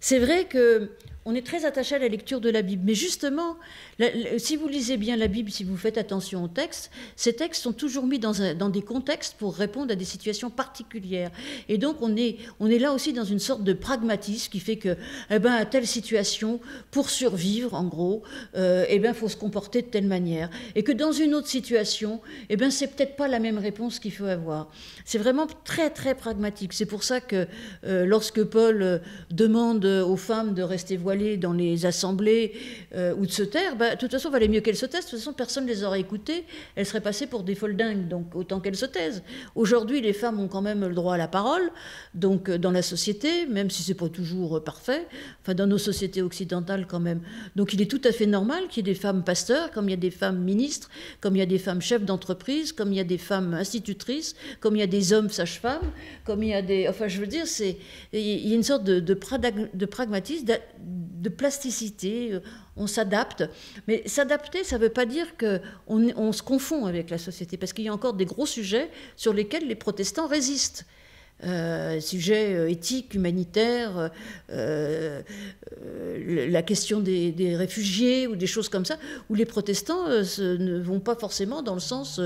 c'est vrai que on est très attaché à la lecture de la Bible. Mais justement, si vous lisez bien la Bible, si vous faites attention aux textes, ces textes sont toujours mis dans des contextes pour répondre à des situations particulières. Et donc, on est là aussi dans une sorte de pragmatisme qui fait que, à telle situation, pour survivre, en gros, faut se comporter de telle manière. Et que dans une autre situation, c'est peut-être pas la même réponse qu'il faut avoir. C'est vraiment très, très pragmatique. C'est pour ça que lorsque Paul demande aux femmes de rester voilées dans les assemblées ou de se taire, de toute façon, il valait mieux qu'elles se taisent. De toute façon, personne ne les aurait écoutées. Elles seraient passées pour des folles dingues, donc autant qu'elles se taisent. Aujourd'hui, les femmes ont quand même le droit à la parole, donc dans la société, même si c'est pas toujours parfait, enfin dans nos sociétés occidentales quand même. Donc il est tout à fait normal qu'il y ait des femmes pasteurs, comme il y a des femmes ministres, comme il y a des femmes chefs d'entreprise, comme il y a des femmes institutrices, comme il y a des hommes sages-femmes, comme il y a des... Enfin, je veux dire, il y a une sorte de pragmatisme, de plasticité, on s'adapte. Mais s'adapter, ça ne veut pas dire qu'on se confond avec la société, parce qu'il y a encore des gros sujets sur lesquels les protestants résistent. Sujets éthiques, humanitaires, la question des réfugiés ou des choses comme ça, où les protestants ne vont pas forcément dans le sens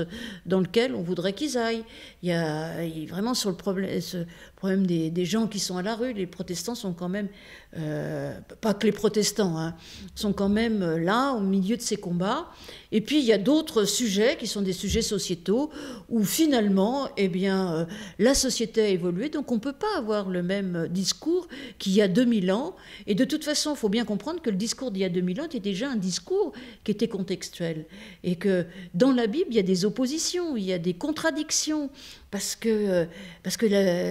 dans lequel on voudrait qu'ils aillent. Il y a vraiment sur le problème des gens qui sont à la rue, les protestants sont quand même, pas que les protestants, sont quand même là au milieu de ces combats. Et puis il y a d'autres sujets qui sont des sujets sociétaux où finalement, la société a évolué, donc on ne peut pas avoir le même discours qu'il y a 2000 ans. Et de toute façon, il faut bien comprendre que le discours d'il y a 2000 ans était déjà un discours qui était contextuel. Et que dans la Bible, il y a des oppositions, il y a des contradictions. Parce que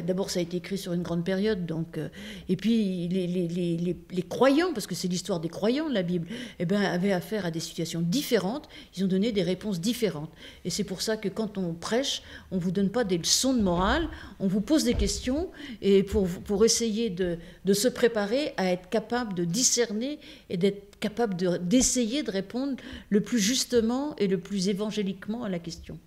d'abord, ça a été écrit sur une grande période. Donc, et puis, les croyants, parce que c'est l'histoire des croyants, la Bible, avaient affaire à des situations différentes. Ils ont donné des réponses différentes. Et c'est pour ça que quand on prêche, on ne vous donne pas des leçons de morale, on vous pose des questions et pour essayer de se préparer à être capable de discerner et d'être capable d'essayer de répondre le plus justement et le plus évangéliquement à la question.